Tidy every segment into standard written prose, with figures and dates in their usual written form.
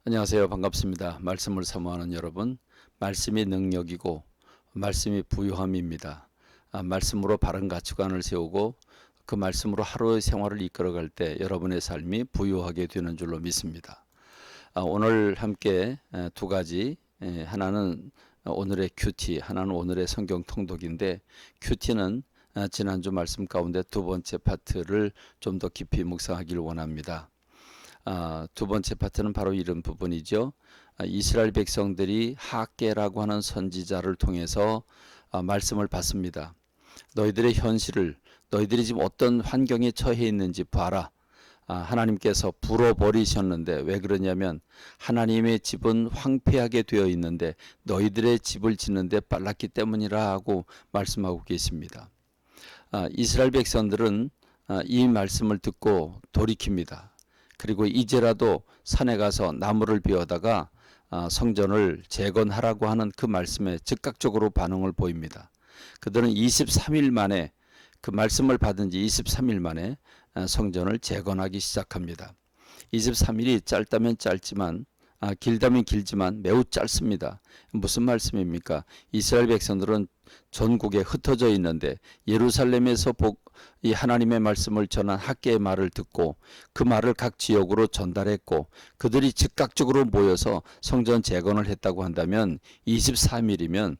안녕하세요. 반갑습니다. 말씀을 사모하는 여러분, 말씀이 능력이고 말씀이 부유함입니다. 말씀으로 바른 가치관을 세우고 그 말씀으로 하루의 생활을 이끌어갈 때 여러분의 삶이 부유하게 되는 줄로 믿습니다. 오늘 함께 두 가지, 하나는 오늘의 큐티, 하나는 오늘의 성경 통독인데, 큐티는 지난주 말씀 가운데 두 번째 파트를 좀 더 깊이 묵상하기를 원합니다. 두 번째 파트는 바로 이런 부분이죠. 이스라엘 백성들이 하게라고 하는 선지자를 통해서 말씀을 받습니다. 너희들의 현실을, 너희들이 지금 어떤 환경에 처해 있는지 봐라. 하나님께서 불어버리셨는데 왜 그러냐면 하나님의 집은 황폐하게 되어 있는데 너희들의 집을 짓는데 빨랐기 때문이라 하고 말씀하고 계십니다. 이스라엘 백성들은 이 말씀을 듣고 돌이킵니다. 그리고 이제라도 산에 가서 나무를 베어다가 성전을 재건하라고 하는 그 말씀에 즉각적으로 반응을 보입니다. 그들은 23일 만에, 그 말씀을 받은 지 23일 만에 성전을 재건하기 시작합니다. 23일이 짧다면 짧지만 길다면 길지만 매우 짧습니다. 무슨 말씀입니까? 이스라엘 백성들은 전국에 흩어져 있는데 예루살렘에서 이 하나님의 말씀을 전한 학개의 말을 듣고 그 말을 각 지역으로 전달했고 그들이 즉각적으로 모여서 성전 재건을 했다고 한다면 23일이면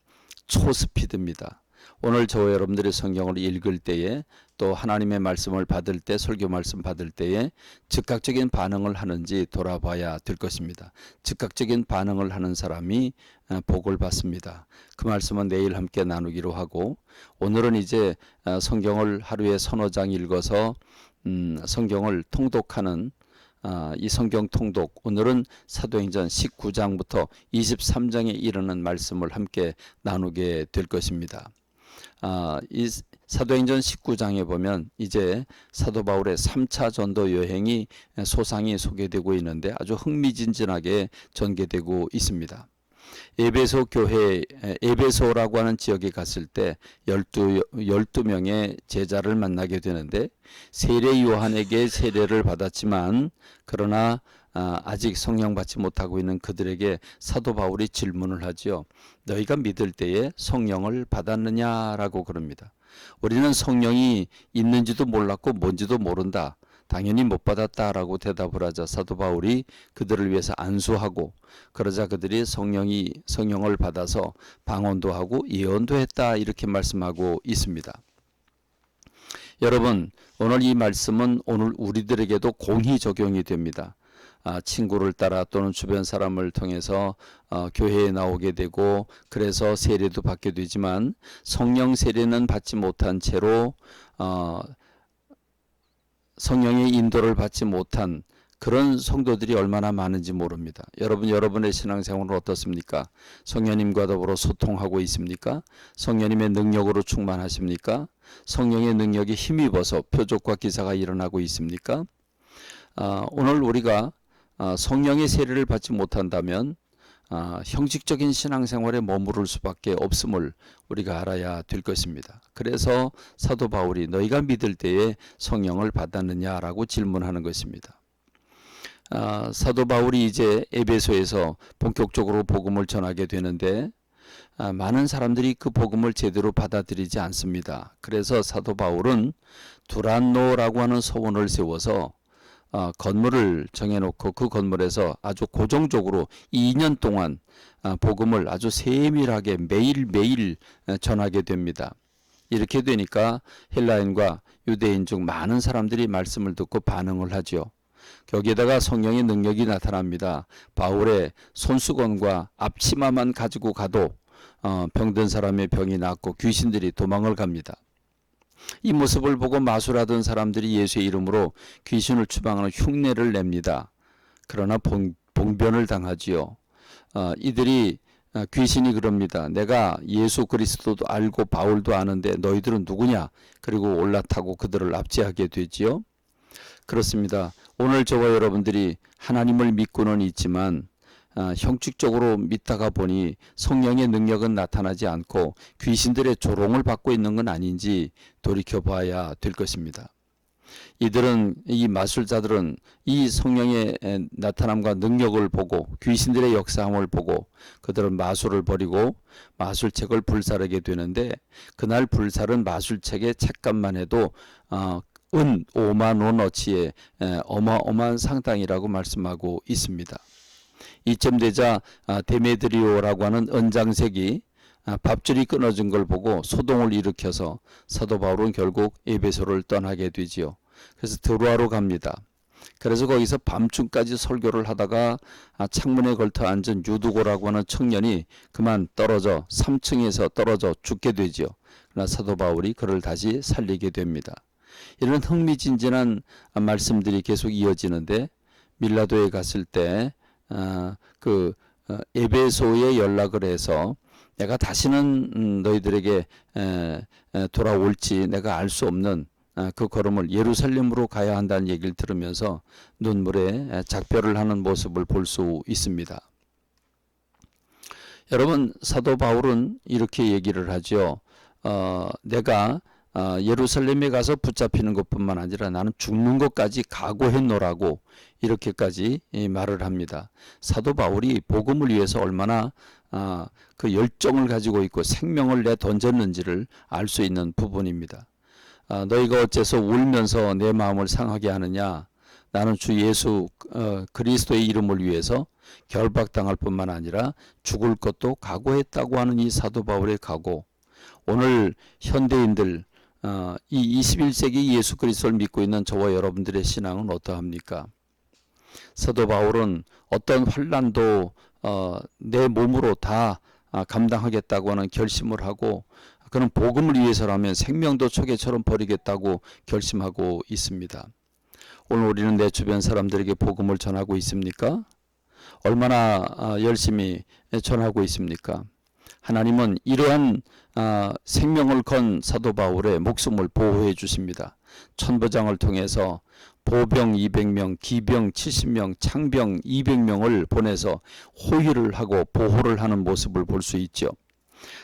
초스피드입니다. 오늘 저와 여러분들의 성경을 읽을 때에 또 하나님의 말씀을 받을 때, 설교 말씀 받을 때에 즉각적인 반응을 하는지 돌아봐야 될 것입니다. 즉각적인 반응을 하는 사람이 복을 받습니다. 그 말씀은 내일 함께 나누기로 하고, 오늘은 이제 성경을 하루에 서너 장 읽어서 성경을 통독하는 이 성경 통독, 오늘은 사도행전 19장부터 23장에 이르는 말씀을 함께 나누게 될 것입니다. 이 사도행전 19장에 보면 이제 사도 바울의 3차 전도 여행이 소상히 소개되고 있는데 아주 흥미진진하게 전개되고 있습니다. 에베소 교회, 에베소라고 하는 지역에 갔을 때 12명의 제자를 만나게 되는데, 세례 요한에게 세례를 받았지만 그러나 아직 성령 받지 못하고 있는 그들에게 사도 바울이 질문을 하지요. 너희가 믿을 때에 성령을 받았느냐라고 그럽니다. 우리는 성령이 있는지도 몰랐고 뭔지도 모른다. 당연히 못 받았다라고 대답을 하자 사도 바울이 그들을 위해서 안수하고, 그러자 그들이 성령을 받아서 방언도 하고 예언도 했다, 이렇게 말씀하고 있습니다. 여러분, 오늘 이 말씀은 오늘 우리들에게도 공히 적용이 됩니다. 친구를 따라 또는 주변 사람을 통해서 교회에 나오게 되고 그래서 세례도 받게 되지만 성령 세례는 받지 못한 채로 성령의 인도를 받지 못한 그런 성도들이 얼마나 많은지 모릅니다. 여러분의 신앙생활은 어떻습니까? 성령님과 더불어 소통하고 있습니까? 성령님의 능력으로 충만하십니까? 성령의 능력이 힘입어서 표적과 기사가 일어나고 있습니까? 오늘 우리가 성령의 세례를 받지 못한다면 형식적인 신앙생활에 머무를 수밖에 없음을 우리가 알아야 될 것입니다. 그래서 사도 바울이 너희가 믿을 때에 성령을 받았느냐라고 질문하는 것입니다. 사도 바울이 이제 에베소에서 본격적으로 복음을 전하게 되는데 많은 사람들이 그 복음을 제대로 받아들이지 않습니다. 그래서 사도 바울은 두란노라고 하는 서원을 세워서 건물을 정해놓고 그 건물에서 아주 고정적으로 2년 동안 복음을 아주 세밀하게 매일매일 전하게 됩니다. 이렇게 되니까 헬라인과 유대인 중 많은 사람들이 말씀을 듣고 반응을 하죠. 거기에다가 성령의 능력이 나타납니다. 바울의 손수건과 앞치마만 가지고 가도 병든 사람의 병이 낫고 귀신들이 도망을 갑니다. 이 모습을 보고 마술하던 사람들이 예수의 이름으로 귀신을 추방하는 흉내를 냅니다. 그러나 봉변을 당하지요. 이들이 귀신이 그럽니다. 내가 예수 그리스도도 알고 바울도 아는데 너희들은 누구냐? 그리고 올라타고 그들을 압제하게 되지요. 그렇습니다. 오늘 저와 여러분들이 하나님을 믿고는 있지만 형식적으로 믿다가 보니 성령의 능력은 나타나지 않고 귀신들의 조롱을 받고 있는 건 아닌지 돌이켜봐야 될 것입니다. 이들은 이 마술자들은 이 성령의 나타남과 능력을 보고 귀신들의 역사함을 보고 그들은 마술을 벌이고 마술책을 불사르게 되는데 그날 불사른 마술책의 책값만 해도 은 5만 원어치의 어마어마한 상당이라고 말씀하고 있습니다. 이쯤 되자 데메드리오라고 하는 은장색이 밥줄이 끊어진 걸 보고 소동을 일으켜서 사도 바울은 결국 에베소를 떠나게 되지요. 그래서 드로아로 갑니다. 그래서 거기서 밤중까지 설교를 하다가 창문에 걸터 앉은 유두고라고 하는 청년이 그만 떨어져 3층에서 떨어져 죽게 되지요. 그러나 사도 바울이 그를 다시 살리게 됩니다. 이런 흥미진진한 말씀들이 계속 이어지는데 밀라도에 갔을 때 에베소에 연락을 해서 내가 다시는 너희들에게 돌아올지 내가 알 수 없는 그 걸음을 예루살렘으로 가야 한다는 얘기를 들으면서 눈물에 작별을 하는 모습을 볼 수 있습니다. 여러분, 사도 바울은 이렇게 얘기를 하죠. 내가 예루살렘에 가서 붙잡히는 것뿐만 아니라 나는 죽는 것까지 각오했노라고 이렇게까지 말을 합니다. 사도 바울이 복음을 위해서 얼마나 그 열정을 가지고 있고 생명을 내던졌는지를 알 수 있는 부분입니다. 너희가 어째서 울면서 내 마음을 상하게 하느냐? 나는 주 예수 그리스도의 이름을 위해서 결박당할 뿐만 아니라 죽을 것도 각오했다고 하는 이 사도 바울의 각오. 오늘 현대인들 이 21세기 예수 그리스도를 믿고 있는 저와 여러분들의 신앙은 어떠합니까? 사도 바울은 어떤 환난도 내 몸으로 다 감당하겠다고 하는 결심을 하고 그는 복음을 위해서라면 생명도 초계처럼 버리겠다고 결심하고 있습니다. 오늘 우리는 내 주변 사람들에게 복음을 전하고 있습니까? 얼마나 열심히 전하고 있습니까? 하나님은 이러한 생명을 건 사도 바울의 목숨을 보호해 주십니다. 천부장을 통해서 보병 200명, 기병 70명, 창병 200명을 보내서 호위를 하고 보호를 하는 모습을 볼 수 있죠.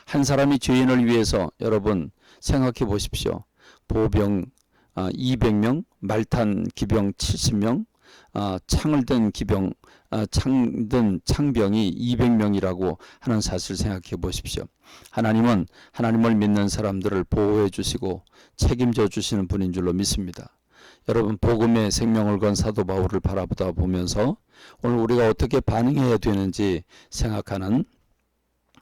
한 사람이 죄인을 위해서 여러분 생각해 보십시오. 보병 200명, 말탄 기병 70명, 창을 든 기병, 창든 창병이 200명이라고 하는 사실을 생각해 보십시오. 하나님은 하나님을 믿는 사람들을 보호해 주시고 책임져 주시는 분인 줄로 믿습니다. 여러분, 복음의 생명을 건 사도 바울을 바라보다 보면서 오늘 우리가 어떻게 반응해야 되는지 생각하는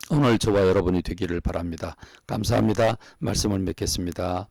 오늘 저와 여러분이 되기를 바랍니다. 감사합니다. 말씀을 맺겠습니다.